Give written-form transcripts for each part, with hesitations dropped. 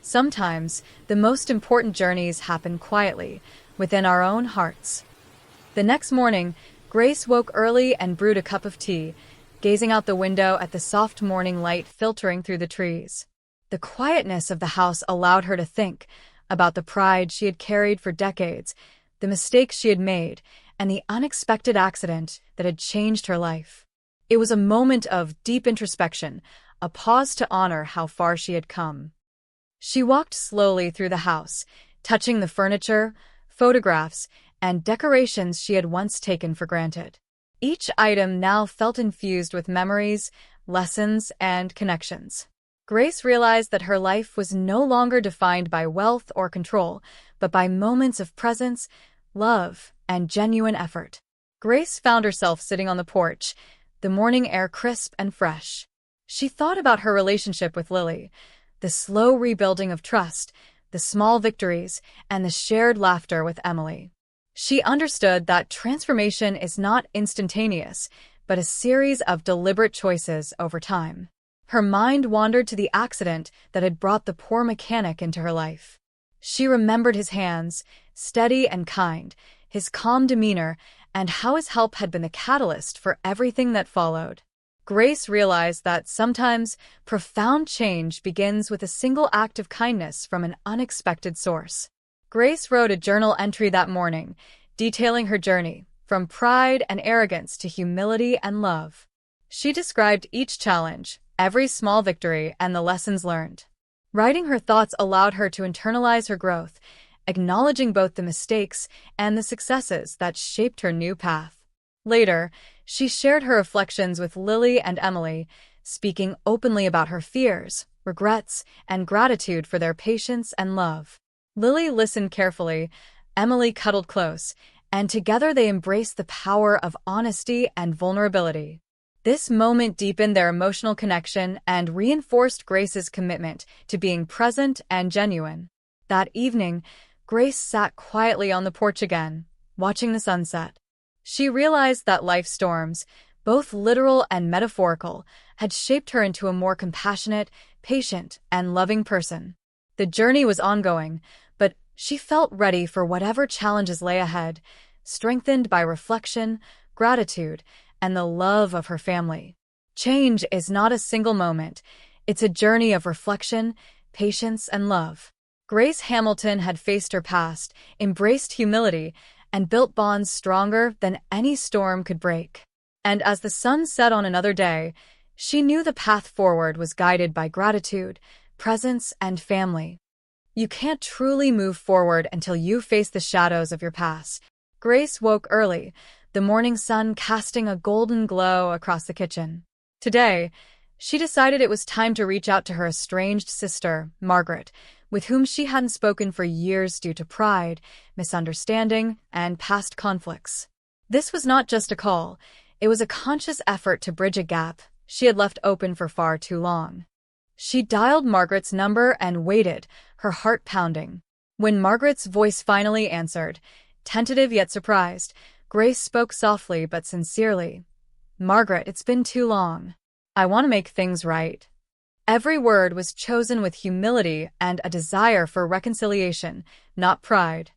Sometimes, the most important journeys happen quietly, within our own hearts. The next morning, Grace woke early and brewed a cup of tea, gazing out the window at the soft morning light filtering through the trees. The quietness of the house allowed her to think about the pride she had carried for decades, the mistakes she had made, and the unexpected accident that had changed her life. It was a moment of deep introspection, a pause to honor how far she had come. She walked slowly through the house, touching the furniture, photographs, and decorations she had once taken for granted. Each item now felt infused with memories, lessons, and connections. Grace realized that her life was no longer defined by wealth or control, but by moments of presence, love, and genuine effort. Grace found herself sitting on the porch, the morning air crisp and fresh. She thought about her relationship with Lily, the slow rebuilding of trust, the small victories, and the shared laughter with Emily. She understood that transformation is not instantaneous, but a series of deliberate choices over time. Her mind wandered to the accident that had brought the poor mechanic into her life. She remembered his hands, steady and kind, his calm demeanor, and how his help had been the catalyst for everything that followed. Grace realized that sometimes profound change begins with a single act of kindness from an unexpected source. Grace wrote a journal entry that morning, detailing her journey, from pride and arrogance to humility and love. She described each challenge, every small victory, and the lessons learned. Writing her thoughts allowed her to internalize her growth, acknowledging both the mistakes and the successes that shaped her new path. Later, she shared her reflections with Lily and Emily, speaking openly about her fears, regrets, and gratitude for their patience and love. Lily listened carefully, Emily cuddled close, and together they embraced the power of honesty and vulnerability. This moment deepened their emotional connection and reinforced Grace's commitment to being present and genuine. That evening, Grace sat quietly on the porch again, watching the sunset. She realized that life's storms, both literal and metaphorical, had shaped her into a more compassionate, patient, and loving person. The journey was ongoing, but she felt ready for whatever challenges lay ahead, strengthened by reflection, gratitude, and the love of her family. Change is not a single moment. It's a journey of reflection, patience, and love. Grace Hamilton had faced her past, embraced humility, and built bonds stronger than any storm could break. And as the sun set on another day, she knew the path forward was guided by gratitude, presence, and family. You can't truly move forward until you face the shadows of your past. Grace woke early, the morning sun casting a golden glow across the kitchen. Today, she decided it was time to reach out to her estranged sister, Margaret, with whom she hadn't spoken for years due to pride, misunderstanding, and past conflicts. This was not just a call, it was a conscious effort to bridge a gap she had left open for far too long. She dialed Margaret's number and waited, her heart pounding. When Margaret's voice finally answered, tentative yet surprised, Grace spoke softly but sincerely. "Margaret, it's been too long. I want to make things right." Every word was chosen with humility and a desire for reconciliation, not pride.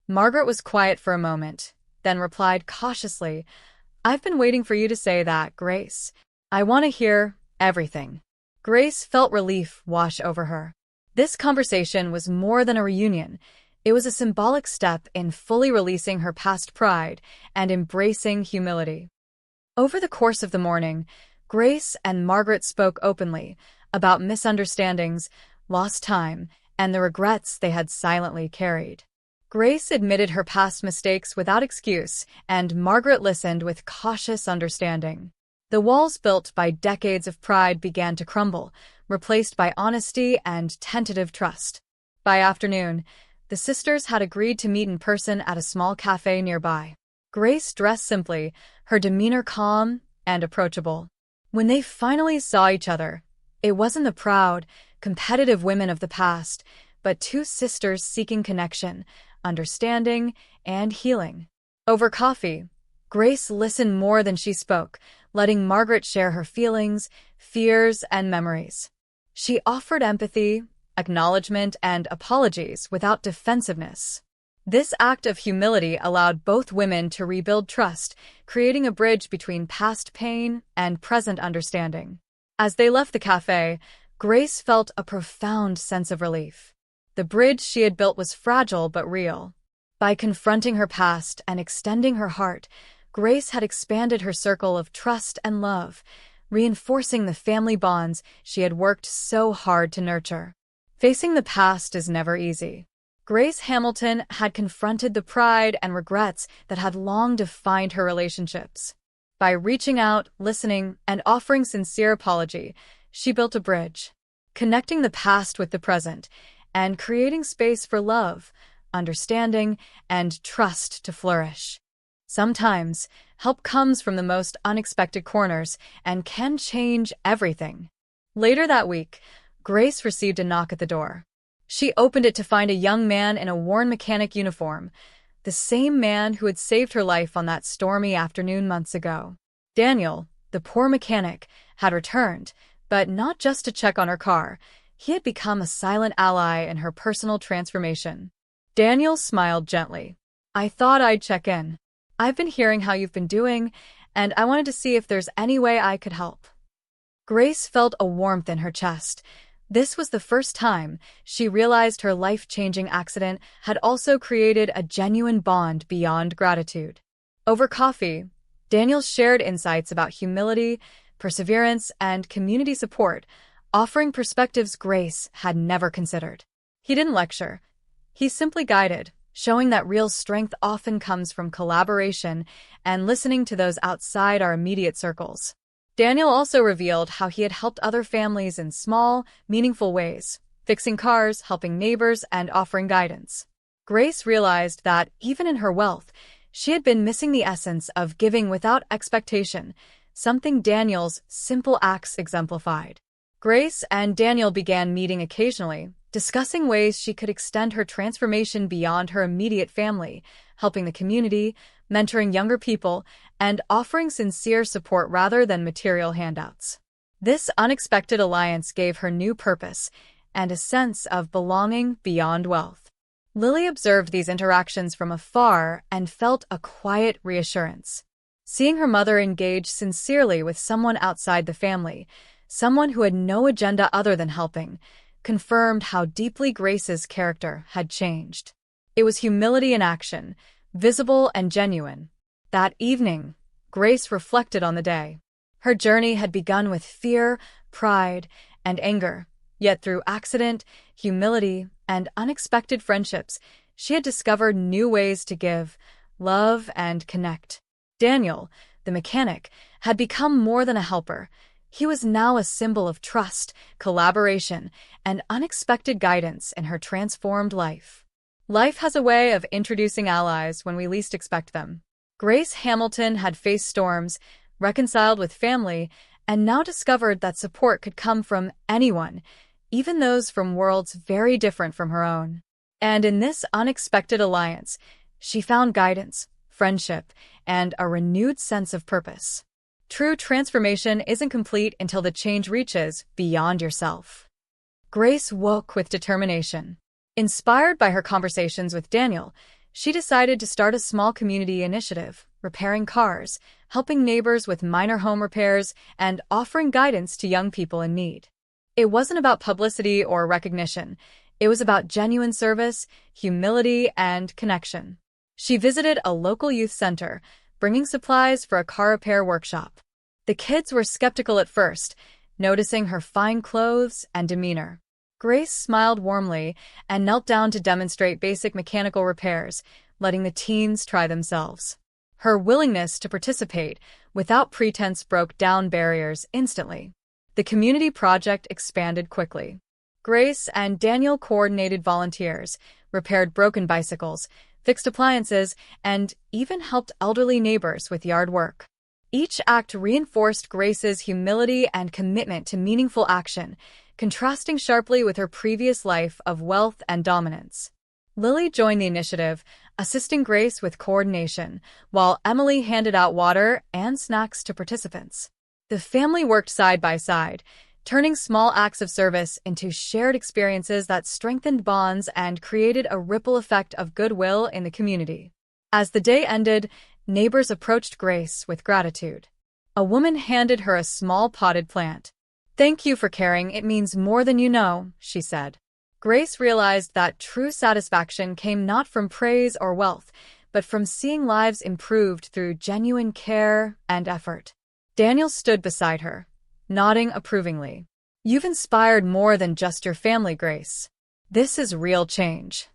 Margaret was quiet for a moment, then replied cautiously, "I've been waiting for you to say that, Grace. I want to hear everything." Grace felt relief wash over her. This conversation was more than a reunion. It was a symbolic step in fully releasing her past pride and embracing humility. Over the course of the morning, Grace and Margaret spoke openly about misunderstandings, lost time, and the regrets they had silently carried. Grace admitted her past mistakes without excuse, and Margaret listened with cautious understanding. The walls built by decades of pride began to crumble, replaced by honesty and tentative trust. By afternoon, the sisters had agreed to meet in person at a small cafe nearby. Grace dressed simply, her demeanor calm and approachable. When they finally saw each other, it wasn't the proud, competitive women of the past, but two sisters seeking connection, understanding, and healing. Over coffee, Grace listened more than she spoke, letting Margaret share her feelings, fears, and memories. She offered empathy, acknowledgement, and apologies without defensiveness. This act of humility allowed both women to rebuild trust, creating a bridge between past pain and present understanding. As they left the cafe, Grace felt a profound sense of relief. The bridge she had built was fragile but real. By confronting her past and extending her heart, Grace had expanded her circle of trust and love, reinforcing the family bonds she had worked so hard to nurture. Facing the past is never easy. Grace Hamilton had confronted the pride and regrets that had long defined her relationships. By reaching out, listening, and offering sincere apology, she built a bridge, connecting the past with the present and creating space for love, understanding, and trust to flourish. Sometimes, help comes from the most unexpected corners and can change everything. Later that week, Grace received a knock at the door. She opened it to find a young man in a worn mechanic uniform, the same man who had saved her life on that stormy afternoon months ago. Daniel, the poor mechanic, had returned, but not just to check on her car. He had become a silent ally in her personal transformation. Daniel smiled gently. "I thought I'd check in. I've been hearing how you've been doing, and I wanted to see if there's any way I could help." Grace felt a warmth in her chest. This was the first time she realized her life-changing accident had also created a genuine bond beyond gratitude. Over coffee, Daniel shared insights about humility, perseverance, and community support, offering perspectives Grace had never considered. He didn't lecture. He simply guided, showing that real strength often comes from collaboration and listening to those outside our immediate circles. Daniel also revealed how he had helped other families in small, meaningful ways, fixing cars, helping neighbors, and offering guidance. Grace realized that, even in her wealth, she had been missing the essence of giving without expectation, something Daniel's simple acts exemplified. Grace and Daniel began meeting occasionally, discussing ways she could extend her transformation beyond her immediate family, helping the community, mentoring younger people, and offering sincere support rather than material handouts. This unexpected alliance gave her new purpose and a sense of belonging beyond wealth. Lily observed these interactions from afar and felt a quiet reassurance. Seeing her mother engage sincerely with someone outside the family, someone who had no agenda other than helping, confirmed how deeply Grace's character had changed. It was humility in action, visible and genuine. That evening, Grace reflected on the day. Her journey had begun with fear, pride, and anger, yet through accident, humility, and unexpected friendships, she had discovered new ways to give, love, and connect. Daniel, the mechanic, had become more than a helper. He was now a symbol of trust, collaboration, and unexpected guidance in her transformed life. Life has a way of introducing allies when we least expect them. Grace Hamilton had faced storms, reconciled with family, and now discovered that support could come from anyone, even those from worlds very different from her own. And in this unexpected alliance, she found guidance, friendship, and a renewed sense of purpose. True transformation isn't complete until the change reaches beyond yourself. Grace woke with determination. Inspired by her conversations with Daniel, she decided to start a small community initiative, repairing cars, helping neighbors with minor home repairs, and offering guidance to young people in need. It wasn't about publicity or recognition. It was about genuine service, humility, and connection. She visited a local youth center, bringing supplies for a car repair workshop. The kids were skeptical at first, noticing her fine clothes and demeanor. Grace smiled warmly and knelt down to demonstrate basic mechanical repairs, letting the teens try themselves. Her willingness to participate without pretense broke down barriers instantly. The community project expanded quickly. Grace and Daniel coordinated volunteers, repaired broken bicycles, fixed appliances, and even helped elderly neighbors with yard work. Each act reinforced Grace's humility and commitment to meaningful action, contrasting sharply with her previous life of wealth and dominance. Lily joined the initiative, assisting Grace with coordination, while Emily handed out water and snacks to participants. The family worked side by side, turning small acts of service into shared experiences that strengthened bonds and created a ripple effect of goodwill in the community. As the day ended, neighbors approached Grace with gratitude. A woman handed her a small potted plant. "Thank you for caring, it means more than you know," she said. Grace realized that true satisfaction came not from praise or wealth, but from seeing lives improved through genuine care and effort. Daniel stood beside her, nodding approvingly. "You've inspired more than just your family, Grace. This is real change."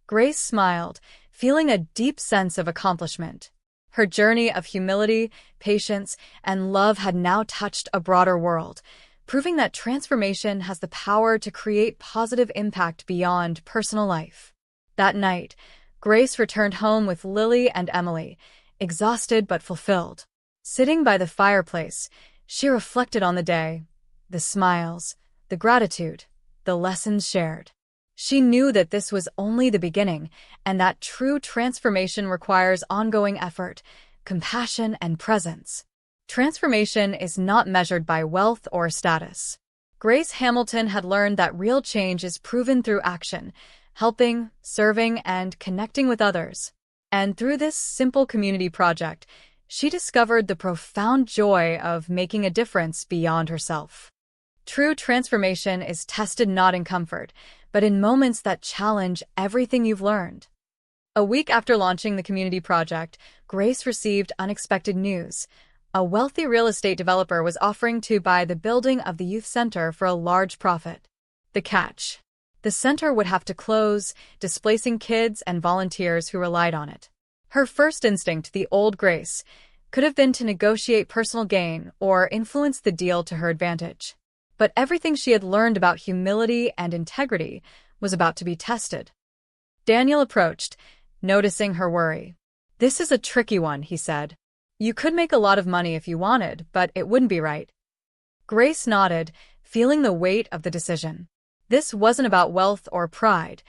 Grace smiled, feeling a deep sense of accomplishment. Her journey of humility, patience, and love had now touched a broader world, proving that transformation has the power to create positive impact beyond personal life. That night, Grace returned home with Lily and Emily, exhausted but fulfilled. Sitting by the fireplace, she reflected on the day, the smiles, the gratitude, the lessons shared. She knew that this was only the beginning, and that true transformation requires ongoing effort, compassion, and presence. Transformation is not measured by wealth or status. Grace Hamilton had learned that real change is proven through action, helping, serving, and connecting with others. And through this simple community project, she discovered the profound joy of making a difference beyond herself. True transformation is tested not in comfort, but in moments that challenge everything you've learned. A week after launching the community project, Grace received unexpected news. A wealthy real estate developer was offering to buy the building of the youth center for a large profit. The catch: the center would have to close, displacing kids and volunteers who relied on it. Her first instinct, the old Grace, could have been to negotiate personal gain or influence the deal to her advantage. But everything she had learned about humility and integrity was about to be tested. Daniel approached, noticing her worry. "This is a tricky one," he said. "You could make a lot of money if you wanted, but it wouldn't be right." Grace nodded, feeling the weight of the decision. This wasn't about wealth or pride.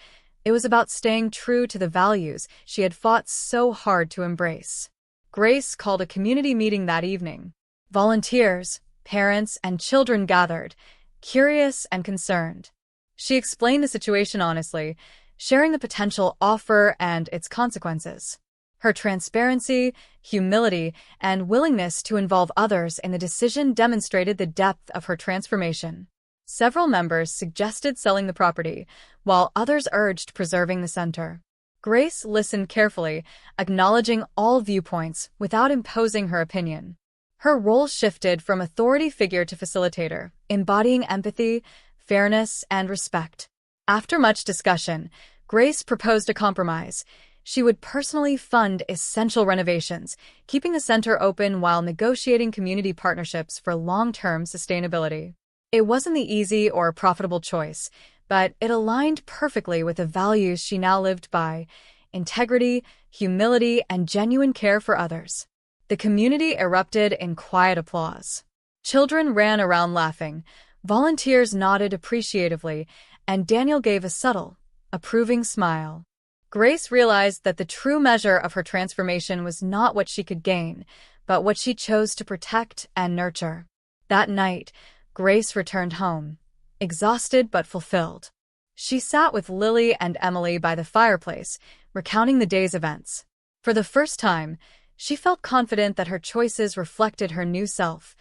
It was about staying true to the values she had fought so hard to embrace. Grace called a community meeting that evening. Volunteers, parents, and children gathered, curious and concerned. She explained the situation honestly, sharing the potential offer and its consequences. Her transparency, humility, and willingness to involve others in the decision demonstrated the depth of her transformation. Several members suggested selling the property, while others urged preserving the center. Grace listened carefully, acknowledging all viewpoints without imposing her opinion. Her role shifted from authority figure to facilitator, embodying empathy, fairness, and respect. After much discussion, Grace proposed a compromise. She would personally fund essential renovations, keeping the center open while negotiating community partnerships for long-term sustainability. It wasn't the easy or profitable choice, but it aligned perfectly with the values she now lived by: integrity, humility, and genuine care for others. The community erupted in quiet applause. Children ran around laughing, volunteers nodded appreciatively, and Daniel gave a subtle, approving smile. Grace realized that the true measure of her transformation was not what she could gain, but what she chose to protect and nurture. That night, Grace returned home, exhausted but fulfilled. She sat with Lily and Emily by the fireplace, recounting the day's events. For the first time, she felt confident that her choices reflected her new self,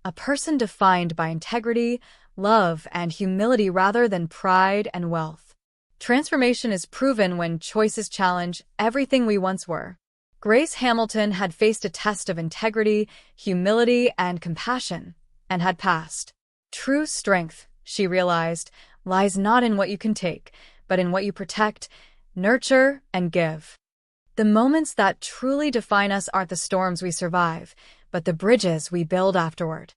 a person defined by integrity, love, and humility rather than pride and wealth. Transformation is proven when choices challenge everything we once were. Grace Hamilton had faced a test of integrity, humility, and compassion, and had passed. True strength, she realized, lies not in what you can take, but in what you protect, nurture, and give. The moments that truly define us aren't the storms we survive, but the bridges we build afterward.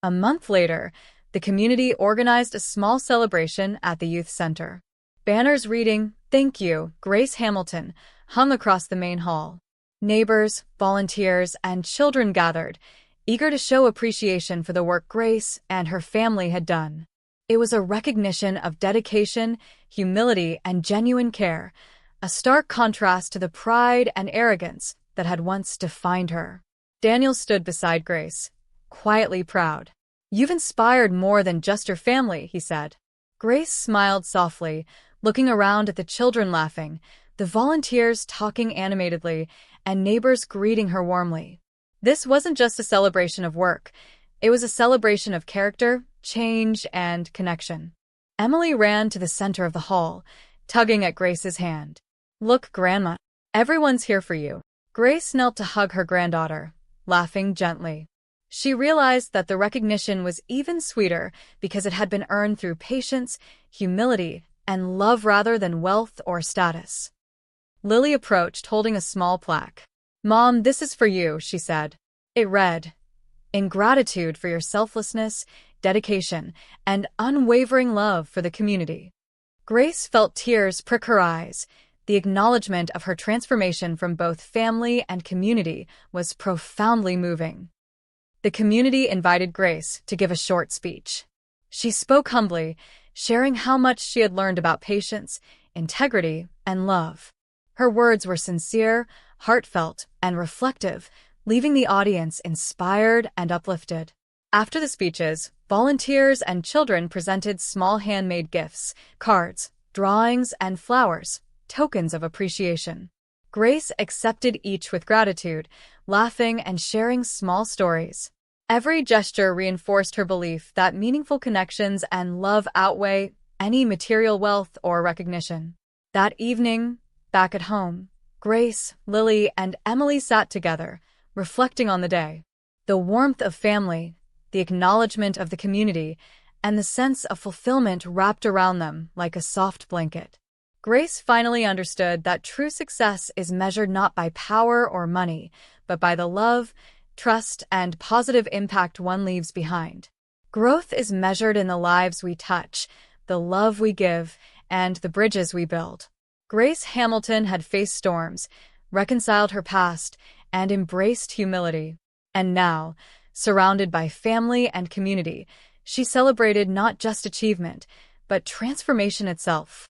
A month later, the community organized a small celebration at the youth center. Banners reading, "Thank you, Grace Hamilton," hung across the main hall. Neighbors, volunteers, and children gathered, eager to show appreciation for the work Grace and her family had done. It was a recognition of dedication, humility, and genuine care, a stark contrast to the pride and arrogance that had once defined her. Daniel stood beside Grace, quietly proud. "You've inspired more than just your family," he said. Grace smiled softly, looking around at the children laughing, the volunteers talking animatedly, and neighbors greeting her warmly. This wasn't just a celebration of work. It was a celebration of character, change, and connection. Emily ran to the center of the hall, tugging at Grace's hand. "Look, Grandma. Everyone's here for you." Grace knelt to hug her granddaughter, laughing gently. She realized that the recognition was even sweeter because it had been earned through patience, humility, and love rather than wealth or status. Lily approached, holding a small plaque. "Mom, this is for you," she said. It read, "In gratitude for your selflessness, dedication, and unwavering love for the community." Grace felt tears prick her eyes. The acknowledgement of her transformation from both family and community was profoundly moving. The community invited Grace to give a short speech. She spoke humbly, sharing how much she had learned about patience, integrity, and love. Her words were sincere, heartfelt, and reflective, leaving the audience inspired and uplifted. After the speeches, volunteers and children presented small handmade gifts, cards, drawings, and flowers, tokens of appreciation. Grace accepted each with gratitude, laughing and sharing small stories. Every gesture reinforced her belief that meaningful connections and love outweigh any material wealth or recognition. That evening, back at home, Grace, Lily, and Emily sat together, reflecting on the day. The warmth of family, the acknowledgement of the community, and the sense of fulfillment wrapped around them like a soft blanket. Grace finally understood that true success is measured not by power or money, but by the love, trust, and positive impact one leaves behind. Growth is measured in the lives we touch, the love we give, and the bridges we build. Grace Hamilton had faced storms, reconciled her past, and embraced humility. And now, surrounded by family and community, she celebrated not just achievement, but transformation itself.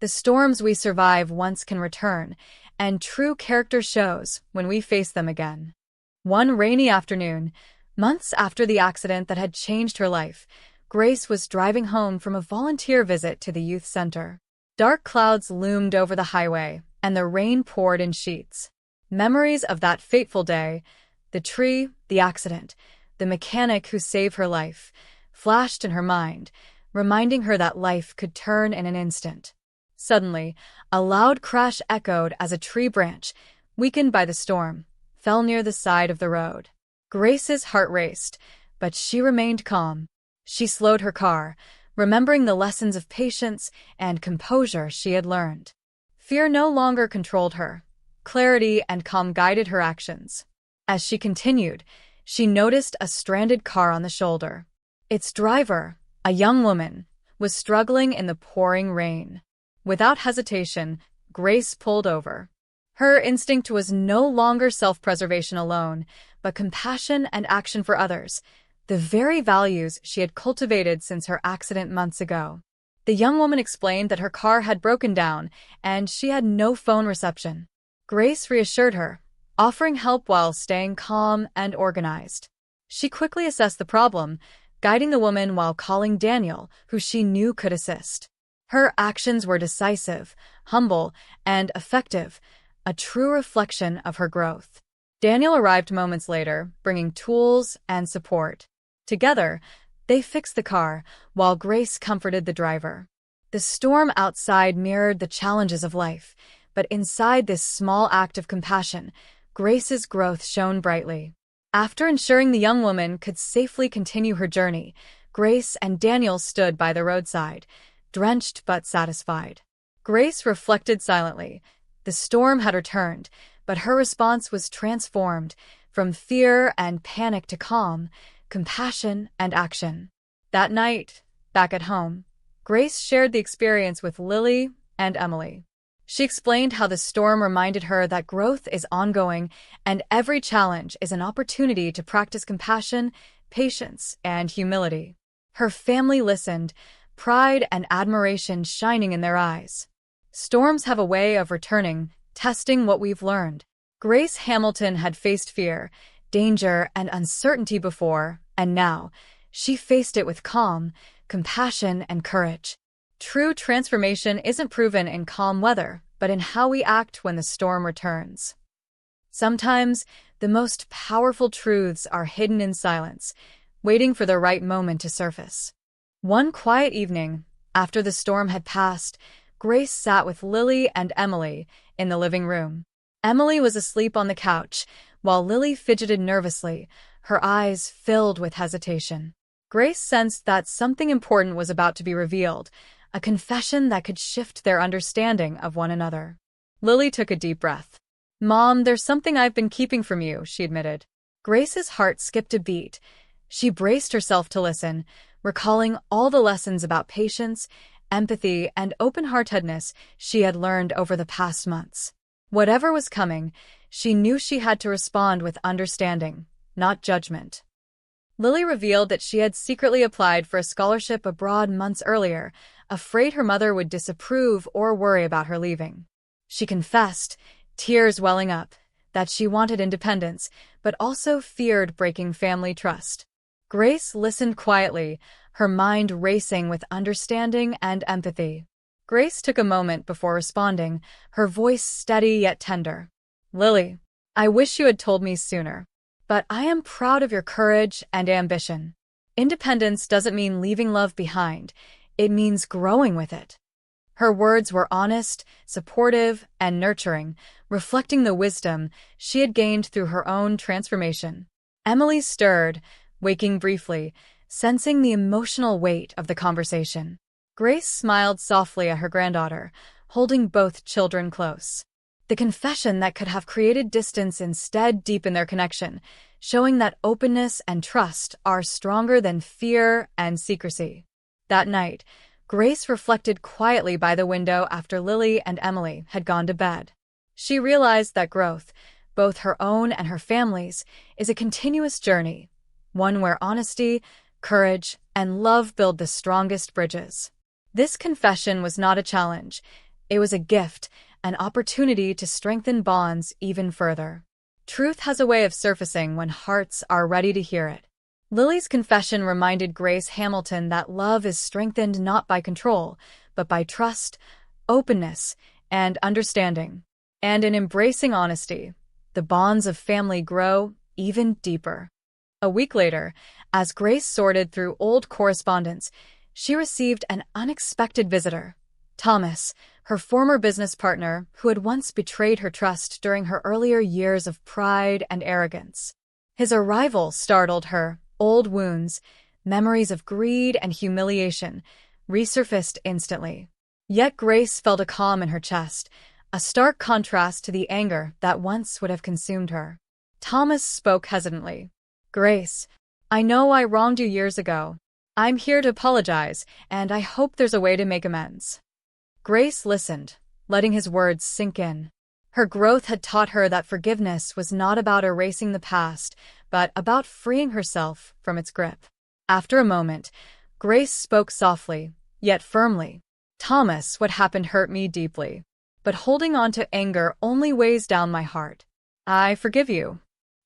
The storms we survive once can return, and true character shows when we face them again. One rainy afternoon, months after the accident that had changed her life, Grace was driving home from a volunteer visit to the youth center. Dark clouds loomed over the highway, and the rain poured in sheets. Memories of that fateful day, the tree, the accident, the mechanic who saved her life, flashed in her mind, reminding her that life could turn in an instant. Suddenly, a loud crash echoed as a tree branch, weakened by the storm, fell near the side of the road. Grace's heart raced, but she remained calm. She slowed her car, remembering the lessons of patience and composure she had learned. Fear no longer controlled her. Clarity and calm guided her actions. As she continued, she noticed a stranded car on the shoulder. Its driver, a young woman, was struggling in the pouring rain. Without hesitation, Grace pulled over. Her instinct was no longer self-preservation alone, but compassion and action for others, the very values she had cultivated since her accident months ago. The young woman explained that her car had broken down and she had no phone reception. Grace reassured her, offering help while staying calm and organized. She quickly assessed the problem, guiding the woman while calling Daniel, who she knew could assist. Her actions were decisive, humble, and effective, a true reflection of her growth. Daniel arrived moments later, bringing tools and support. Together, they fixed the car, while Grace comforted the driver. The storm outside mirrored the challenges of life, but inside this small act of compassion, Grace's growth shone brightly. After ensuring the young woman could safely continue her journey, Grace and Daniel stood by the roadside, drenched but satisfied. Grace reflected silently. The storm had returned, but her response was transformed, from fear and panic to calm, compassion and action. That night, back at home, Grace shared the experience with Lily and Emily. She explained how the storm reminded her that growth is ongoing and every challenge is an opportunity to practice compassion, patience, and humility. Her family listened, pride and admiration shining in their eyes. Storms have a way of returning, testing what we've learned. Grace Hamilton had faced fear, danger, and uncertainty before, and now, She faced it with calm, compassion, and courage. True transformation isn't proven in calm weather, but in how we act when the storm returns. Sometimes, the most powerful truths are hidden in silence, waiting for the right moment to surface. One quiet evening, after the storm had passed, Grace sat with Lily and Emily in the living room. Emily was asleep on the couch, while Lily fidgeted nervously, her eyes filled with hesitation. Grace sensed that something important was about to be revealed, a confession that could shift their understanding of one another. Lily took a deep breath. "Mom, there's something I've been keeping from you," she admitted. Grace's heart skipped a beat. She braced herself to listen, recalling all the lessons about patience, empathy, and open-heartedness she had learned over the past months. Whatever was coming, she knew she had to respond with understanding, not judgment. Lily revealed that she had secretly applied for a scholarship abroad months earlier, afraid her mother would disapprove or worry about her leaving. She confessed, tears welling up, that she wanted independence, but also feared breaking family trust. Grace listened quietly, her mind racing with understanding and empathy. Grace took a moment before responding, her voice steady yet tender. "Lily, I wish you had told me sooner, but I am proud of your courage and ambition. Independence doesn't mean leaving love behind, it means growing with it." Her words were honest, supportive, and nurturing, reflecting the wisdom she had gained through her own transformation. Emily stirred, waking briefly, sensing the emotional weight of the conversation. Grace smiled softly at her granddaughter, holding both children close. The confession that could have created distance instead deepened their connection, showing that openness and trust are stronger than fear and secrecy. That night, Grace reflected quietly by the window after Lily and Emily had gone to bed. She realized that growth, both her own and her family's, is a continuous journey, one where honesty, courage, and love build the strongest bridges. This confession was not a challenge. It was a gift, an opportunity to strengthen bonds even further. Truth has a way of surfacing when hearts are ready to hear it. Lily's confession reminded Grace Hamilton that love is strengthened not by control, but by trust, openness, and understanding. And in embracing honesty, the bonds of family grow even deeper. A week later, as Grace sorted through old correspondence, she received an unexpected visitor. Thomas, her former business partner, who had once betrayed her trust during her earlier years of pride and arrogance. His arrival startled her. Old wounds, memories of greed and humiliation, resurfaced instantly. Yet Grace felt a calm in her chest, a stark contrast to the anger that once would have consumed her. Thomas spoke hesitantly. "Grace, I know I wronged you years ago. I'm here to apologize, and I hope there's a way to make amends." Grace listened, letting his words sink in. Her growth had taught her that forgiveness was not about erasing the past, but about freeing herself from its grip. After a moment, Grace spoke softly, yet firmly. "Thomas, what happened hurt me deeply, but holding on to anger only weighs down my heart. I forgive you."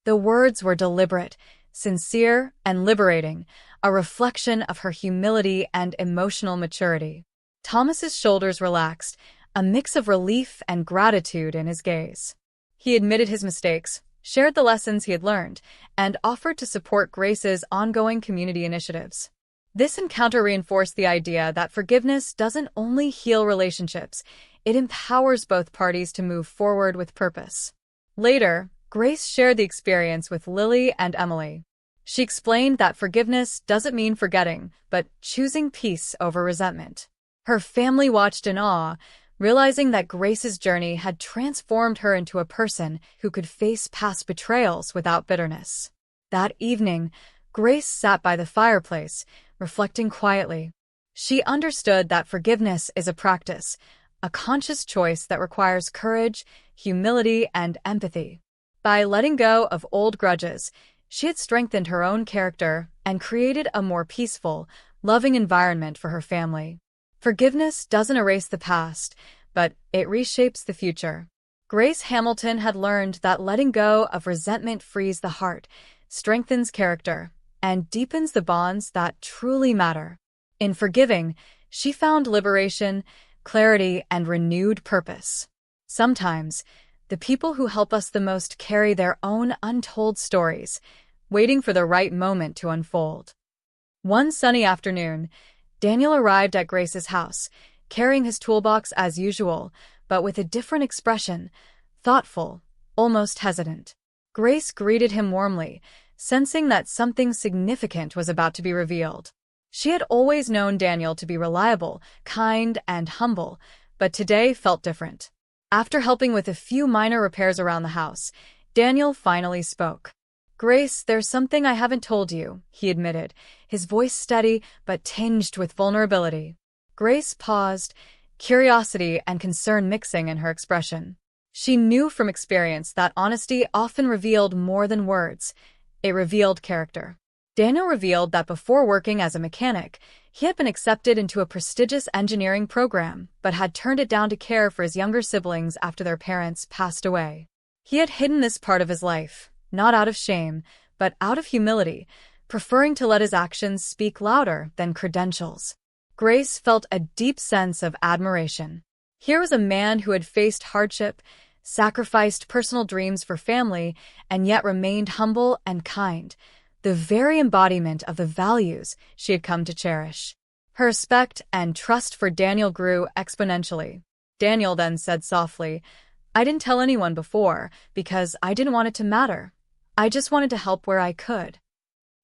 The words were deliberate, sincere, and liberating, a reflection of her humility and emotional maturity. Thomas's shoulders relaxed, a mix of relief and gratitude in his gaze. He admitted his mistakes, shared the lessons he had learned, and offered to support Grace's ongoing community initiatives. This encounter reinforced the idea that forgiveness doesn't only heal relationships, it empowers both parties to move forward with purpose. Later, Grace shared the experience with Lily and Emily. She explained that forgiveness doesn't mean forgetting, but choosing peace over resentment. Her family watched in awe, realizing that Grace's journey had transformed her into a person who could face past betrayals without bitterness. That evening, Grace sat by the fireplace, reflecting quietly. She understood that forgiveness is a practice, a conscious choice that requires courage, humility, and empathy. By letting go of old grudges, she had strengthened her own character and created a more peaceful, loving environment for her family. Forgiveness doesn't erase the past, but it reshapes the future. Grace Hamilton had learned that letting go of resentment frees the heart, strengthens character, and deepens the bonds that truly matter. In forgiving, she found liberation, clarity, and renewed purpose. Sometimes, the people who help us the most carry their own untold stories, waiting for the right moment to unfold. One sunny afternoon, Daniel arrived at Grace's house, carrying his toolbox as usual, but with a different expression, thoughtful, almost hesitant. Grace greeted him warmly, sensing that something significant was about to be revealed. She had always known Daniel to be reliable, kind, and humble, but today felt different. After helping with a few minor repairs around the house, Daniel finally spoke. "Grace, there's something I haven't told you," he admitted, his voice steady but tinged with vulnerability. Grace paused, curiosity and concern mixing in her expression. She knew from experience that honesty often revealed more than words. It revealed character. Daniel revealed that before working as a mechanic, he had been accepted into a prestigious engineering program, but had turned it down to care for his younger siblings after their parents passed away. He had hidden this part of his life, not out of shame, but out of humility, preferring to let his actions speak louder than credentials. Grace felt a deep sense of admiration. Here was a man who had faced hardship, sacrificed personal dreams for family, and yet remained humble and kind, the very embodiment of the values she had come to cherish. Her respect and trust for Daniel grew exponentially. Daniel then said softly, "I didn't tell anyone before because I didn't want it to matter. I just wanted to help where I could."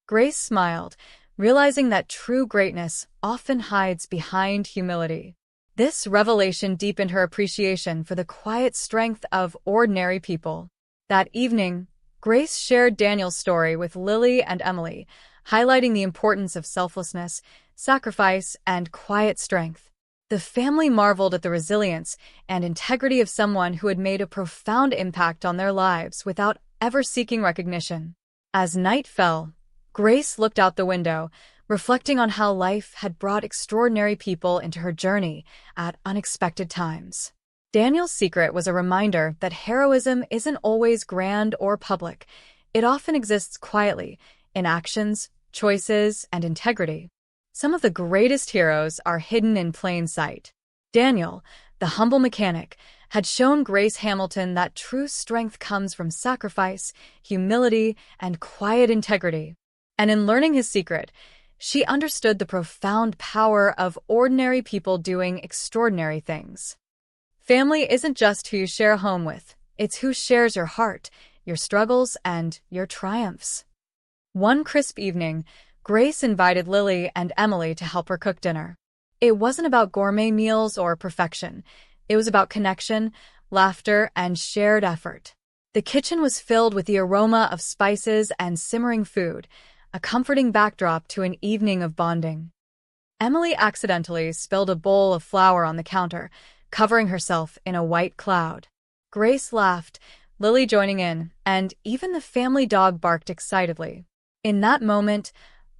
Grace smiled, realizing that true greatness often hides behind humility. This revelation deepened her appreciation for the quiet strength of ordinary people. That evening, Grace shared Daniel's story with Lily and Emily, highlighting the importance of selflessness, sacrifice, and quiet strength. The family marveled at the resilience and integrity of someone who had made a profound impact on their lives without ever seeking recognition. As night fell, Grace looked out the window, reflecting on how life had brought extraordinary people into her journey at unexpected times. Daniel's secret was a reminder that heroism isn't always grand or public. It often exists quietly, in actions, choices, and integrity. Some of the greatest heroes are hidden in plain sight. Daniel, the humble mechanic, had shown Grace Hamilton that true strength comes from sacrifice, humility, and quiet integrity. And in learning his secret, she understood the profound power of ordinary people doing extraordinary things. Family isn't just who you share a home with, it's who shares your heart, your struggles, and your triumphs. One crisp evening, Grace invited Lily and Emily to help her cook dinner. It wasn't about gourmet meals or perfection. It was about connection, laughter, and shared effort. The kitchen was filled with the aroma of spices and simmering food, a comforting backdrop to an evening of bonding. Emily accidentally spilled a bowl of flour on the counter, covering herself in a white cloud. Grace laughed, Lily joining in, and even the family dog barked excitedly. In that moment,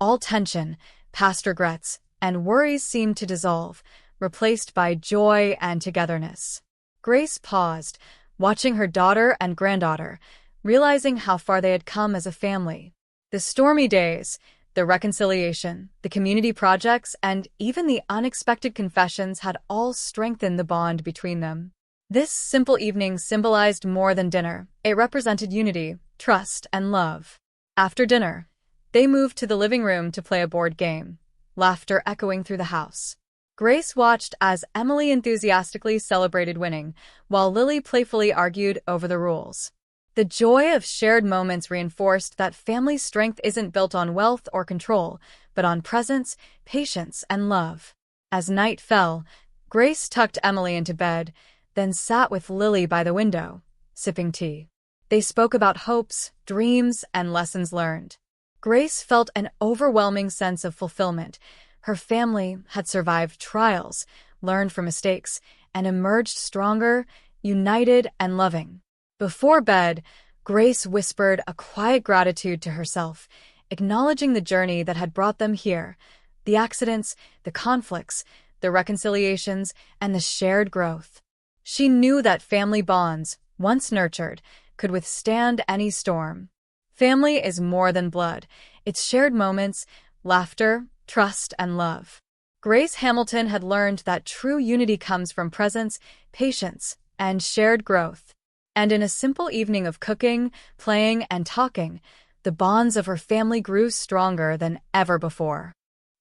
all tension, past regrets, and worries seemed to dissolve, replaced by joy and togetherness. Grace paused, watching her daughter and granddaughter, realizing how far they had come as a family. The stormy days, the reconciliation, the community projects, and even the unexpected confessions had all strengthened the bond between them. This simple evening symbolized more than dinner. It represented unity, trust, and love. After dinner, they moved to the living room to play a board game, laughter echoing through the house. Grace watched as Emily enthusiastically celebrated winning, while Lily playfully argued over the rules. The joy of shared moments reinforced that family strength isn't built on wealth or control, but on presence, patience, and love. As night fell, Grace tucked Emily into bed, then sat with Lily by the window, sipping tea. They spoke about hopes, dreams, and lessons learned. Grace felt an overwhelming sense of fulfillment. Her family had survived trials, learned from mistakes, and emerged stronger, united, and loving. Before bed, Grace whispered a quiet gratitude to herself, acknowledging the journey that had brought them here, the accidents, the conflicts, the reconciliations, and the shared growth. She knew that family bonds, once nurtured, could withstand any storm. Family is more than blood. It's shared moments, laughter, trust, and love. Grace Hamilton had learned that true unity comes from presence, patience, and shared growth. And in a simple evening of cooking, playing, and talking, the bonds of her family grew stronger than ever before.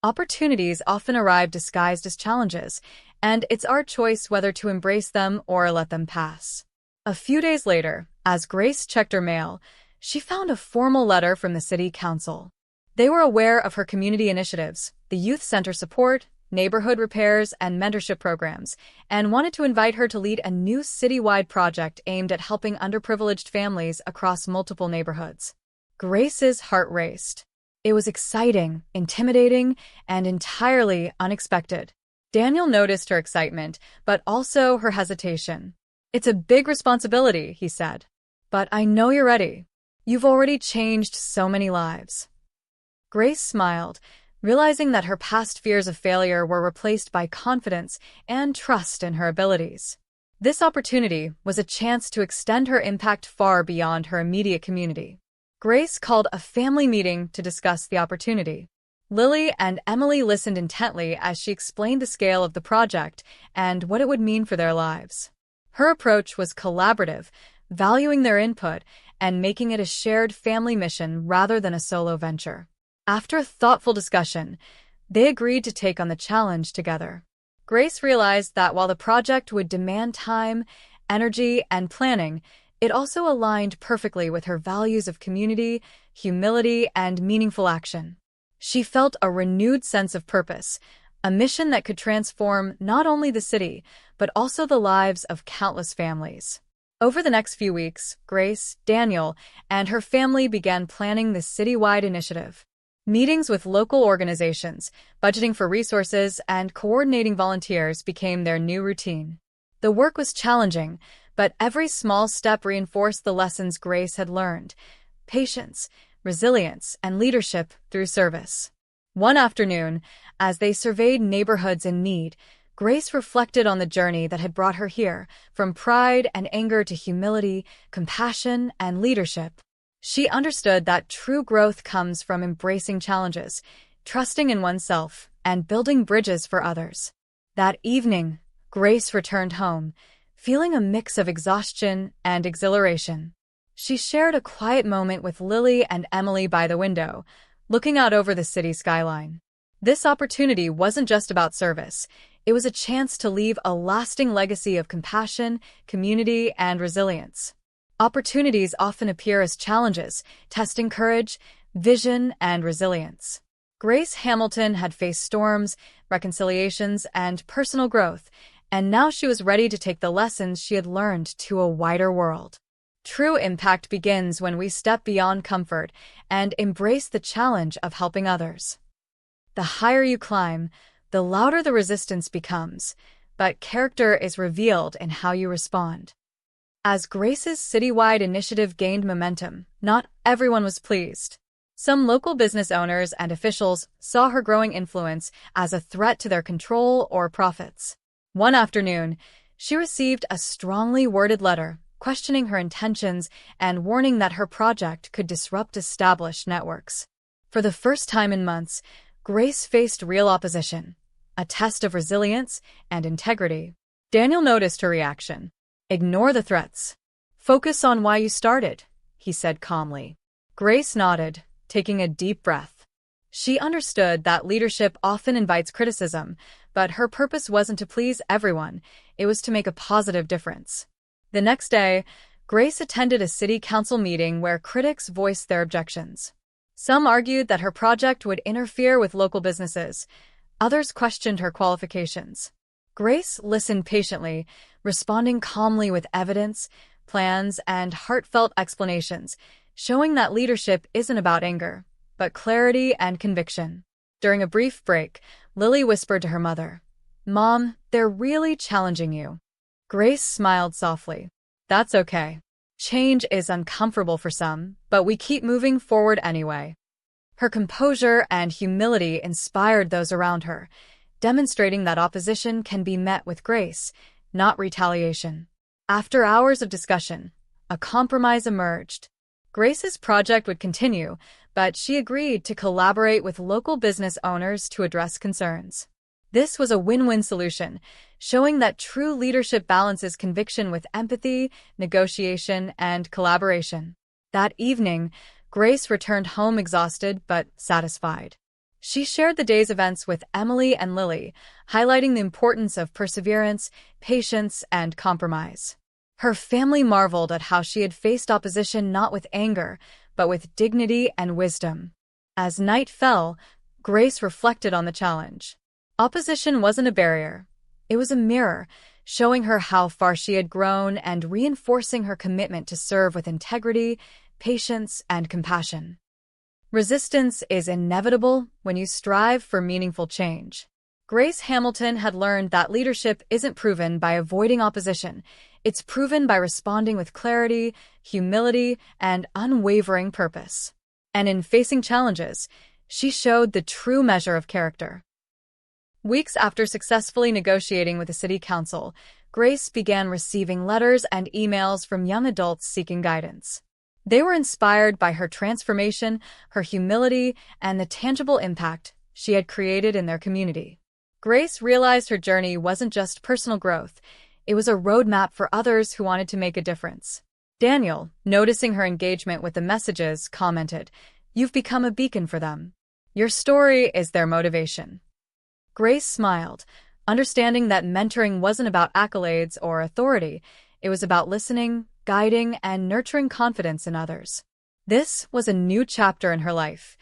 Opportunities often arrive disguised as challenges, and it's our choice whether to embrace them or let them pass. A few days later, as Grace checked her mail, she found a formal letter from the city council. They were aware of her community initiatives, the youth center support, neighborhood repairs, and mentorship programs, and wanted to invite her to lead a new citywide project aimed at helping underprivileged families across multiple neighborhoods. Grace's heart raced. It was exciting, intimidating, and entirely unexpected. Daniel noticed her excitement, but also her hesitation. "It's a big responsibility," he said. "But I know you're ready. You've already changed so many lives." Grace smiled, realizing that her past fears of failure were replaced by confidence and trust in her abilities. This opportunity was a chance to extend her impact far beyond her immediate community. Grace called a family meeting to discuss the opportunity. Lily and Emily listened intently as she explained the scale of the project and what it would mean for their lives. Her approach was collaborative, valuing their input and making it a shared family mission rather than a solo venture. After a thoughtful discussion, they agreed to take on the challenge together. Grace realized that while the project would demand time, energy, and planning, it also aligned perfectly with her values of community, humility, and meaningful action. She felt a renewed sense of purpose, a mission that could transform not only the city, but also the lives of countless families. Over the next few weeks, Grace, Daniel, and her family began planning the citywide initiative. Meetings with local organizations, budgeting for resources, and coordinating volunteers became their new routine. The work was challenging, but every small step reinforced the lessons Grace had learned: patience, resilience, and leadership through service. One afternoon, as they surveyed neighborhoods in need, Grace reflected on the journey that had brought her here, from pride and anger to humility, compassion, and leadership. She understood that true growth comes from embracing challenges, trusting in oneself, and building bridges for others. That evening, Grace returned home, feeling a mix of exhaustion and exhilaration. She shared a quiet moment with Lily and Emily by the window, looking out over the city skyline. This opportunity wasn't just about service. It was a chance to leave a lasting legacy of compassion, community, and resilience. Opportunities often appear as challenges, testing courage, vision, and resilience. Grace Hamilton had faced storms, reconciliations, and personal growth, and now she was ready to take the lessons she had learned to a wider world. True impact begins when we step beyond comfort and embrace the challenge of helping others. The higher you climb, the louder the resistance becomes, but character is revealed in how you respond. As Grace's citywide initiative gained momentum, not everyone was pleased. Some local business owners and officials saw her growing influence as a threat to their control or profits. One afternoon, she received a strongly worded letter questioning her intentions and warning that her project could disrupt established networks. For the first time in months, Grace faced real opposition, a test of resilience and integrity. Daniel noticed her reaction. "Ignore the threats. Focus on why you started," he said calmly. Grace nodded, taking a deep breath. She understood that leadership often invites criticism, but her purpose wasn't to please everyone, it was to make a positive difference. The next day, Grace attended a city council meeting where critics voiced their objections. Some argued that her project would interfere with local businesses. Others questioned her qualifications. Grace listened patiently, responding calmly with evidence, plans, and heartfelt explanations, showing that leadership isn't about anger, but clarity and conviction. During a brief break, Lily whispered to her mother, "Mom, they're really challenging you." Grace smiled softly. "That's okay. Change is uncomfortable for some, but we keep moving forward anyway." Her composure and humility inspired those around her, demonstrating that opposition can be met with grace, not retaliation. After hours of discussion, a compromise emerged. Grace's project would continue, but she agreed to collaborate with local business owners to address concerns. This was a win-win solution, showing that true leadership balances conviction with empathy, negotiation, and collaboration. That evening, Grace returned home exhausted but satisfied. She shared the day's events with Emily and Lily, highlighting the importance of perseverance, patience, and compromise. Her family marveled at how she had faced opposition not with anger, but with dignity and wisdom. As night fell, Grace reflected on the challenge. Opposition wasn't a barrier. It was a mirror, showing her how far she had grown and reinforcing her commitment to serve with integrity, patience, and compassion. Resistance is inevitable when you strive for meaningful change. Grace Hamilton had learned that leadership isn't proven by avoiding opposition. It's proven by responding with clarity, humility, and unwavering purpose. And in facing challenges, she showed the true measure of character. Weeks after successfully negotiating with the city council, Grace began receiving letters and emails from young adults seeking guidance. They were inspired by her transformation, her humility, and the tangible impact she had created in their community. Grace realized her journey wasn't just personal growth, it was a roadmap for others who wanted to make a difference. Daniel, noticing her engagement with the messages, commented, "You've become a beacon for them. Your story is their motivation." Grace smiled, understanding that mentoring wasn't about accolades or authority, it was about listening, guiding, and nurturing confidence in others. This was a new chapter in her life,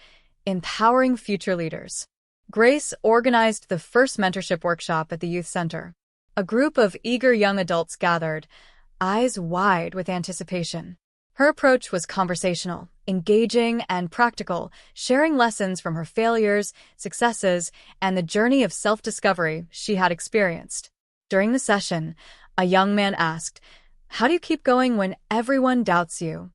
empowering future leaders. Grace organized the first mentorship workshop at the youth center. A group of eager young adults gathered, eyes wide with anticipation. Her approach was conversational, engaging, and practical, sharing lessons from her failures, successes, and the journey of self-discovery she had experienced. During the session, a young man asked, "How do you keep going when everyone doubts you?"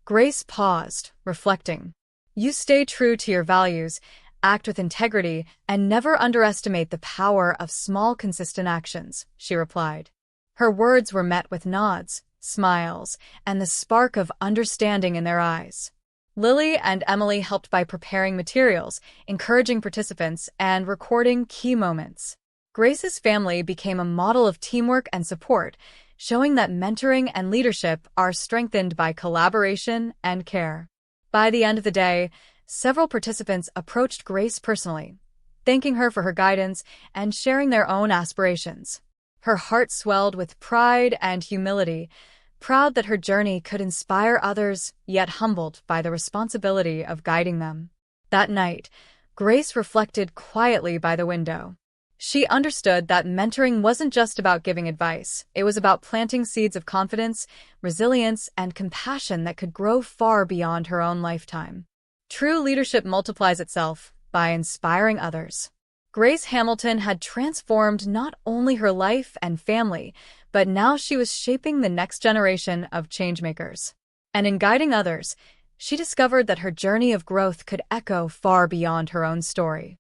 Grace paused, reflecting. "You stay true to your values, act with integrity, and never underestimate the power of small, consistent actions," she replied. Her words were met with nods, smiles, and the spark of understanding in their eyes. Lily and Emily helped by preparing materials, encouraging participants, and recording key moments. Grace's family became a model of teamwork and support, showing that mentoring and leadership are strengthened by collaboration and care. By the end of the day, several participants approached Grace personally, thanking her for her guidance and sharing their own aspirations. Her heart swelled with pride and humility, proud that her journey could inspire others, yet humbled by the responsibility of guiding them. That night, Grace reflected quietly by the window. She understood that mentoring wasn't just about giving advice, it was about planting seeds of confidence, resilience, and compassion that could grow far beyond her own lifetime. True leadership multiplies itself by inspiring others. Grace Hamilton had transformed not only her life and family, but now she was shaping the next generation of changemakers. And in guiding others, she discovered that her journey of growth could echo far beyond her own story.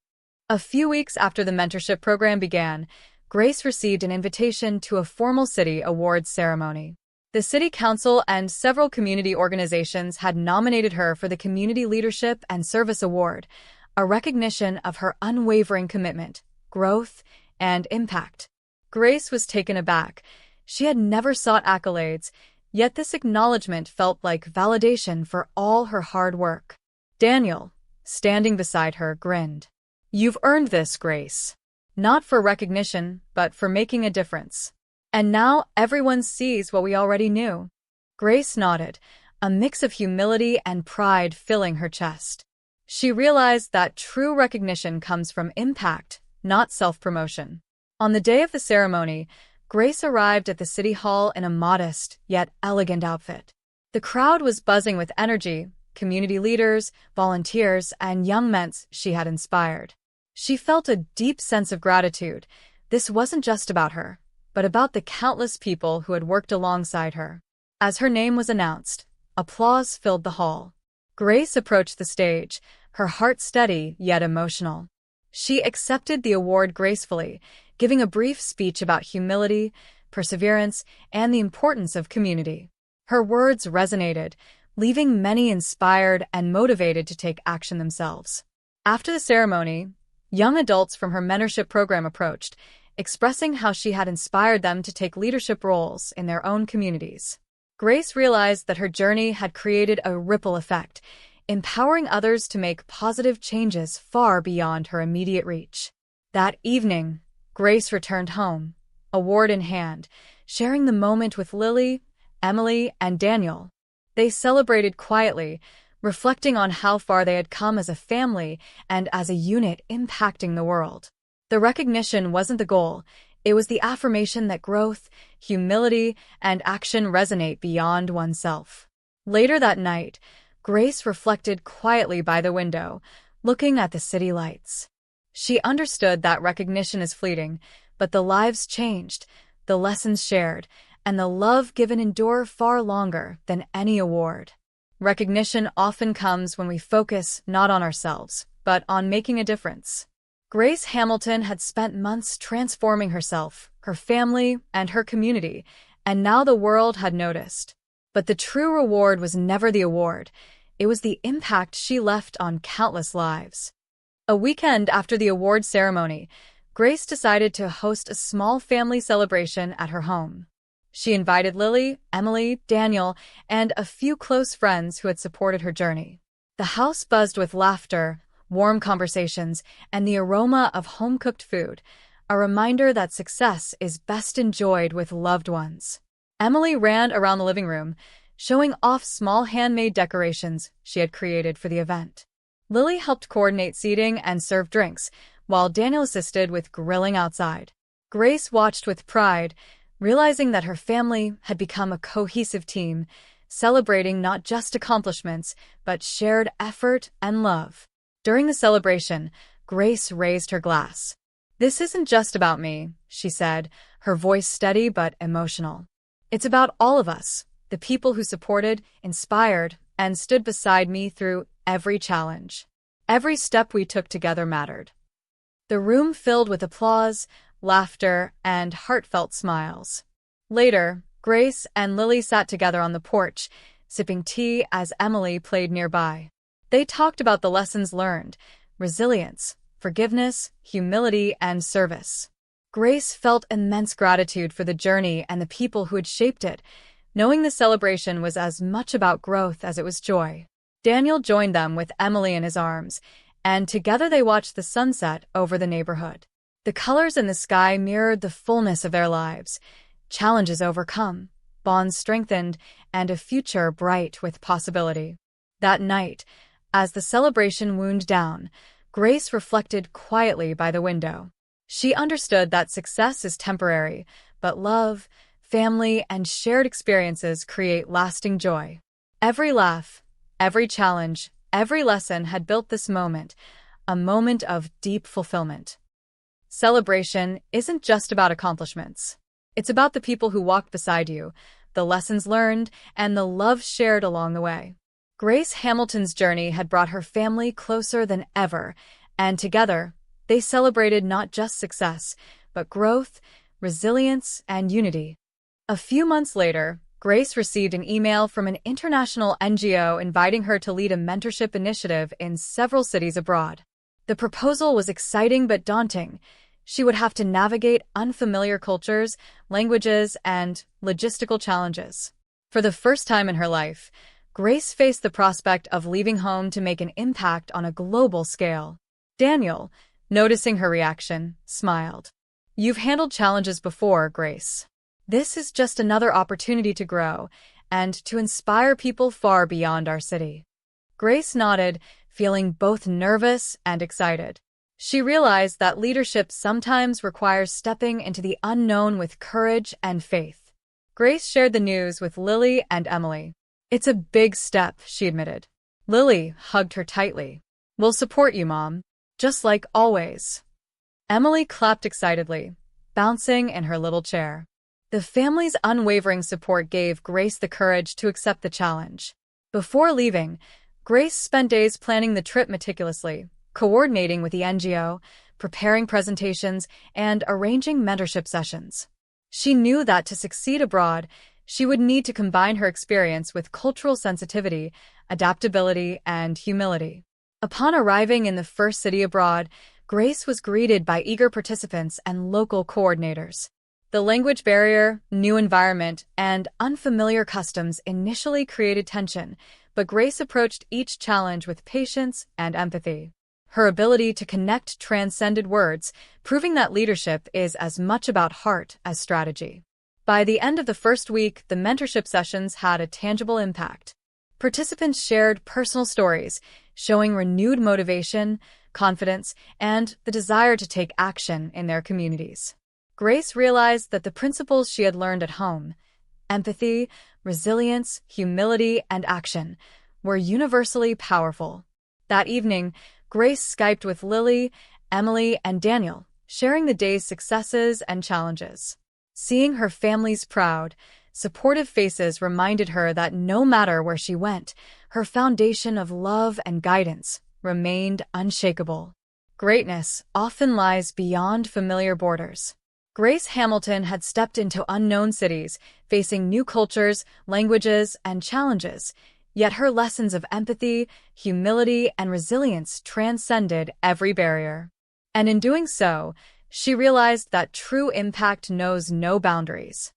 A few weeks after the mentorship program began, Grace received an invitation to a formal city awards ceremony. The city council and several community organizations had nominated her for the Community Leadership and Service Award, a recognition of her unwavering commitment, growth, and impact. Grace was taken aback. She had never sought accolades, yet this acknowledgement felt like validation for all her hard work. Daniel, standing beside her, grinned. "You've earned this, Grace. Not for recognition, but for making a difference. And now everyone sees what we already knew." Grace nodded, a mix of humility and pride filling her chest. She realized that true recognition comes from impact, not self-promotion. On the day of the ceremony, Grace arrived at the city hall in a modest, yet elegant outfit. The crowd was buzzing with energy, community leaders, volunteers, and young men she had inspired. She felt a deep sense of gratitude. This wasn't just about her, but about the countless people who had worked alongside her. As her name was announced, applause filled the hall. Grace approached the stage, her heart steady yet emotional. She accepted the award gracefully, giving a brief speech about humility, perseverance, and the importance of community. Her words resonated, leaving many inspired and motivated to take action themselves. After the ceremony, young adults from her mentorship program approached, expressing how she had inspired them to take leadership roles in their own communities. Grace realized that her journey had created a ripple effect, empowering others to make positive changes far beyond her immediate reach. That evening, Grace returned home, award in hand, sharing the moment with Lily, Emily, and Daniel. They celebrated quietly, reflecting on how far they had come as a family and as a unit impacting the world. The recognition wasn't the goal, it was the affirmation that growth, humility, and action resonate beyond oneself. Later that night, Grace reflected quietly by the window, looking at the city lights. She understood that recognition is fleeting, but the lives changed, the lessons shared, and the love given endure far longer than any award. Recognition often comes when we focus not on ourselves, but on making a difference. Grace Hamilton had spent months transforming herself, her family, and her community, and now the world had noticed. But the true reward was never the award. It was the impact she left on countless lives. A weekend after the award ceremony, Grace decided to host a small family celebration at her home. She invited Lily, Emily, Daniel, and a few close friends who had supported her journey. The house buzzed with laughter, warm conversations, and the aroma of home-cooked food, a reminder that success is best enjoyed with loved ones. Emily ran around the living room, showing off small handmade decorations she had created for the event. Lily helped coordinate seating and serve drinks, while Daniel assisted with grilling outside. Grace watched with pride, realizing that her family had become a cohesive team, celebrating not just accomplishments, but shared effort and love. During the celebration, Grace raised her glass. "This isn't just about me," she said, her voice steady but emotional. "It's about all of us, the people who supported, inspired, and stood beside me through every challenge. Every step we took together mattered." The room filled with applause, laughter, and heartfelt smiles. Later, Grace and Lily sat together on the porch, sipping tea as Emily played nearby. They talked about the lessons learned, resilience, forgiveness, humility, and service. Grace felt immense gratitude for the journey and the people who had shaped it, knowing the celebration was as much about growth as it was joy. Daniel joined them with Emily in his arms, and together they watched the sunset over the neighborhood. The colors in the sky mirrored the fullness of their lives, challenges overcome, bonds strengthened, and a future bright with possibility. That night, as the celebration wound down, Grace reflected quietly by the window. She understood that success is temporary, but love, family, and shared experiences create lasting joy. Every laugh, every challenge, every lesson had built this moment, a moment of deep fulfillment. Celebration isn't just about accomplishments. It's about the people who walked beside you, the lessons learned, and the love shared along the way. Grace Hamilton's journey had brought her family closer than ever, and together, they celebrated not just success, but growth, resilience, and unity. A few months later, Grace received an email from an international NGO inviting her to lead a mentorship initiative in several cities abroad. The proposal was exciting but daunting. She would have to navigate unfamiliar cultures, languages, and logistical challenges. For the first time in her life, Grace faced the prospect of leaving home to make an impact on a global scale. Daniel, noticing her reaction, smiled. "You've handled challenges before, Grace. This is just another opportunity to grow and to inspire people far beyond our city." Grace nodded, feeling both nervous and excited. She realized that leadership sometimes requires stepping into the unknown with courage and faith. Grace shared the news with Lily and Emily. "It's a big step," she admitted. Lily hugged her tightly. "We'll support you, Mom, just like always." Emily clapped excitedly, bouncing in her little chair. The family's unwavering support gave Grace the courage to accept the challenge. Before leaving, Grace spent days planning the trip meticulously, coordinating with the NGO, preparing presentations, and arranging mentorship sessions. She knew that to succeed abroad, she would need to combine her experience with cultural sensitivity, adaptability, and humility. Upon arriving in the first city abroad, Grace was greeted by eager participants and local coordinators. The language barrier, new environment, and unfamiliar customs initially created tension, but Grace approached each challenge with patience and empathy. Her ability to connect transcended words, proving that leadership is as much about heart as strategy. By the end of the first week, the mentorship sessions had a tangible impact. Participants shared personal stories, showing renewed motivation, confidence, and the desire to take action in their communities. Grace realized that the principles she had learned at home, empathy, resilience, humility, and action, were universally powerful. That evening, Grace Skyped with Lily, Emily, and Daniel, sharing the day's successes and challenges. Seeing her family's proud, supportive faces reminded her that no matter where she went, her foundation of love and guidance remained unshakable. Greatness often lies beyond familiar borders. Grace Hamilton had stepped into unknown cities, facing new cultures, languages, and challenges, yet her lessons of empathy, humility, and resilience transcended every barrier. And in doing so, she realized that true impact knows no boundaries.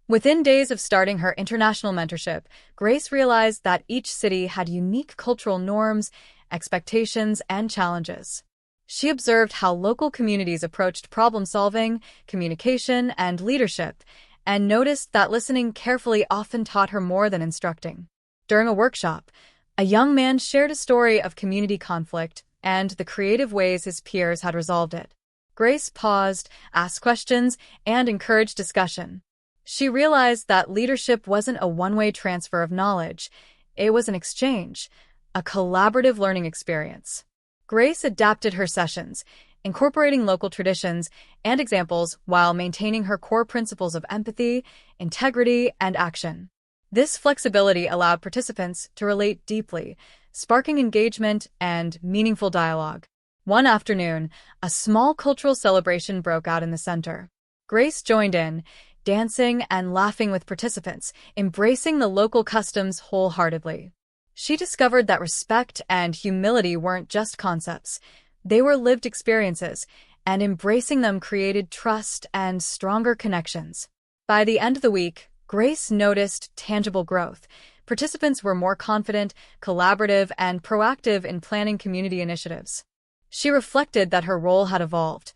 Within days of starting her international mentorship, Grace realized that each city had unique cultural norms, expectations, and challenges. She observed how local communities approached problem-solving, communication, and leadership, and noticed that listening carefully often taught her more than instructing. During a workshop, a young man shared a story of community conflict and the creative ways his peers had resolved it. Grace paused, asked questions, and encouraged discussion. She realized that leadership wasn't a one-way transfer of knowledge. It was an exchange, a collaborative learning experience. Grace adapted her sessions, incorporating local traditions and examples while maintaining her core principles of empathy, integrity, and action. This flexibility allowed participants to relate deeply, sparking engagement and meaningful dialogue. One afternoon, a small cultural celebration broke out in the center. Grace joined in, dancing and laughing with participants, embracing the local customs wholeheartedly. She discovered that respect and humility weren't just concepts, they were lived experiences, and embracing them created trust and stronger connections. By the end of the week, Grace noticed tangible growth. Participants were more confident, collaborative, and proactive in planning community initiatives. She reflected that her role had evolved.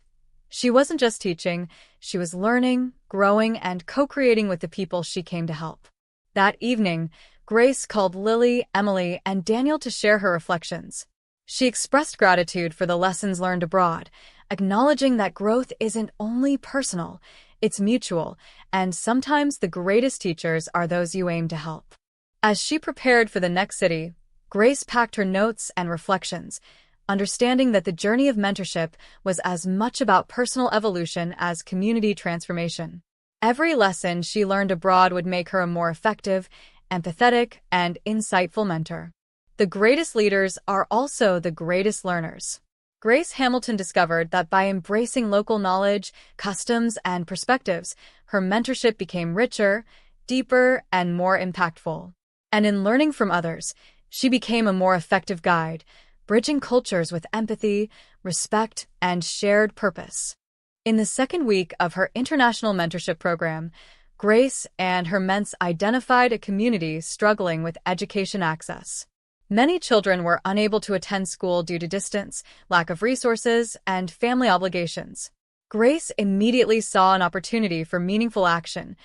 She wasn't just teaching, she was learning, growing, and co-creating with the people she came to help. That evening, Grace called Lily, Emily, and Daniel to share her reflections. She expressed gratitude for the lessons learned abroad, acknowledging that growth isn't only personal, it's mutual, and sometimes the greatest teachers are those you aim to help. As she prepared for the next city, Grace packed her notes and reflections, understanding that the journey of mentorship was as much about personal evolution as community transformation. Every lesson she learned abroad would make her a more effective, empathetic, and insightful mentor. The greatest leaders are also the greatest learners. Grace Hamilton discovered that by embracing local knowledge, customs, and perspectives, her mentorship became richer, deeper, and more impactful. And in learning from others, she became a more effective guide, bridging cultures with empathy, respect, and shared purpose. In the second week of her international mentorship program, Grace and her mentor identified a community struggling with education access. Many children were unable to attend school due to distance, lack of resources, and family obligations. Grace immediately saw an opportunity for meaningful action,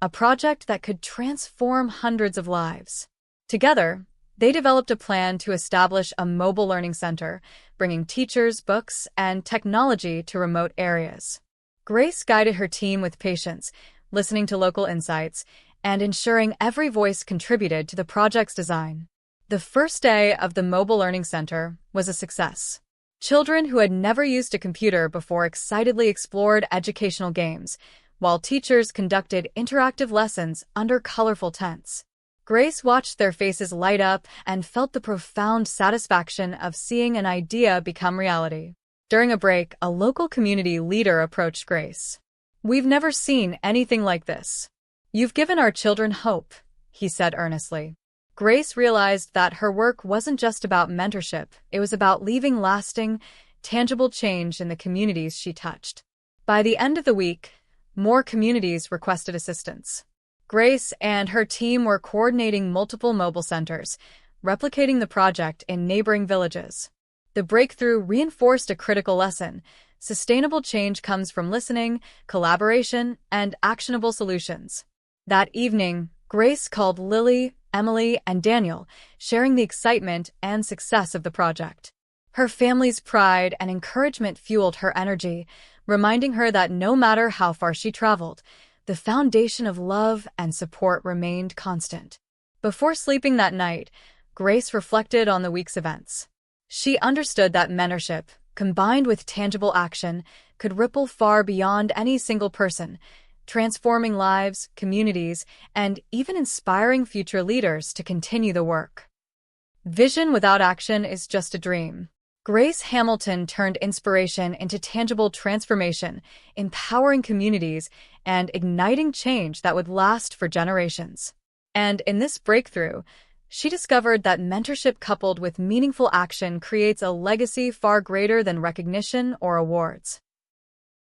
a project that could transform hundreds of lives. Together, they developed a plan to establish a mobile learning center, bringing teachers, books, and technology to remote areas. Grace guided her team with patience, listening to local insights, and ensuring every voice contributed to the project's design. The first day of the Mobile Learning Center was a success. Children who had never used a computer before excitedly explored educational games, while teachers conducted interactive lessons under colorful tents. Grace watched their faces light up and felt the profound satisfaction of seeing an idea become reality. During a break, a local community leader approached Grace. "We've never seen anything like this. "You've given our children hope," he said earnestly. Grace realized that her work wasn't just about mentorship, it was about leaving lasting, tangible change in the communities she touched. By the end of the week, more communities requested assistance. Grace and her team were coordinating multiple mobile centers, replicating the project in neighboring villages. The breakthrough reinforced a critical lesson. Sustainable change comes from listening, collaboration, and actionable solutions. That evening, Grace called Lily, Emily, and Daniel, sharing the excitement and success of the project. Her family's pride and encouragement fueled her energy, reminding her that no matter how far she traveled, the foundation of love and support remained constant. Before sleeping that night, Grace reflected on the week's events. She understood that mentorship, combined with tangible action, could ripple far beyond any single person, transforming lives, communities, and even inspiring future leaders to continue the work. Vision without action is just a dream. Grace Hamilton turned inspiration into tangible transformation, empowering communities and igniting change that would last for generations. And in this breakthrough, she discovered that mentorship coupled with meaningful action creates a legacy far greater than recognition or awards.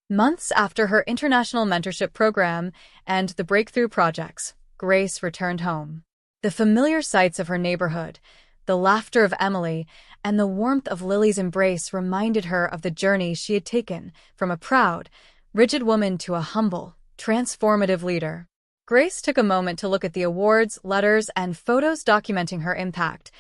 Months after her international mentorship program and the breakthrough projects, Grace returned home. The familiar sights of her neighborhood, the laughter of Emily, and the warmth of Lily's embrace reminded her of the journey she had taken from a proud, rigid woman to a humble, transformative leader. Grace took a moment to look at the awards, letters, and photos documenting her impact,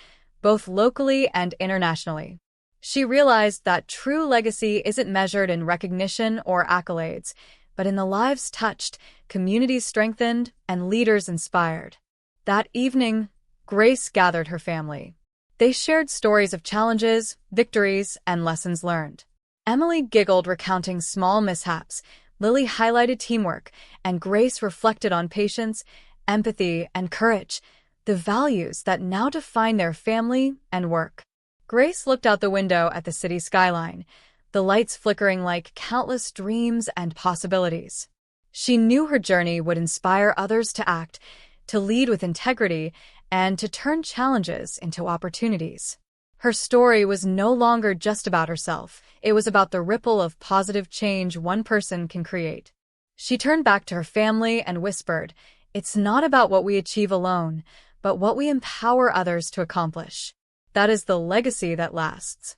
both locally and internationally. She realized that true legacy isn't measured in recognition or accolades, but in the lives touched, communities strengthened, and leaders inspired. That evening, Grace gathered her family. They shared stories of challenges, victories, and lessons learned. Emily giggled recounting small mishaps, Lily highlighted teamwork, and Grace reflected on patience, empathy, and courage, the values that now define their family and work. Grace looked out the window at the city skyline, the lights flickering like countless dreams and possibilities. She knew her journey would inspire others to act, to lead with integrity, and to turn challenges into opportunities. Her story was no longer just about herself, it was about the ripple of positive change one person can create. She turned back to her family and whispered, "It's not about what we achieve alone, but what we empower others to accomplish. That is the legacy that lasts."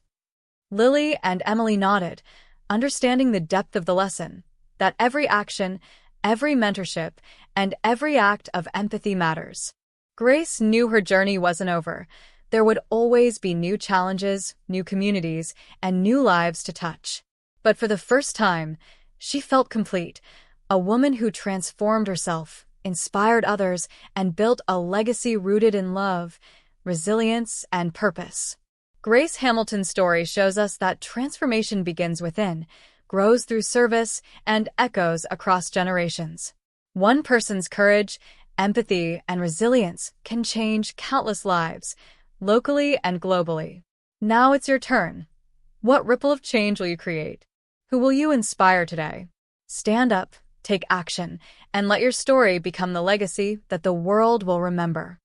Lily and Emily nodded, understanding the depth of the lesson, that every action, every mentorship, and every act of empathy matters. Grace knew her journey wasn't over. There would always be new challenges, new communities, and new lives to touch. But for the first time, she felt complete, a woman who transformed herself, inspired others, and built a legacy rooted in love, resilience, and purpose. Grace Hamilton's story shows us that transformation begins within, grows through service, and echoes across generations. One person's courage, empathy, and resilience can change countless lives, locally and globally. Now it's your turn. What ripple of change will you create? Who will you inspire today? Stand up, take action, and let your story become the legacy that the world will remember.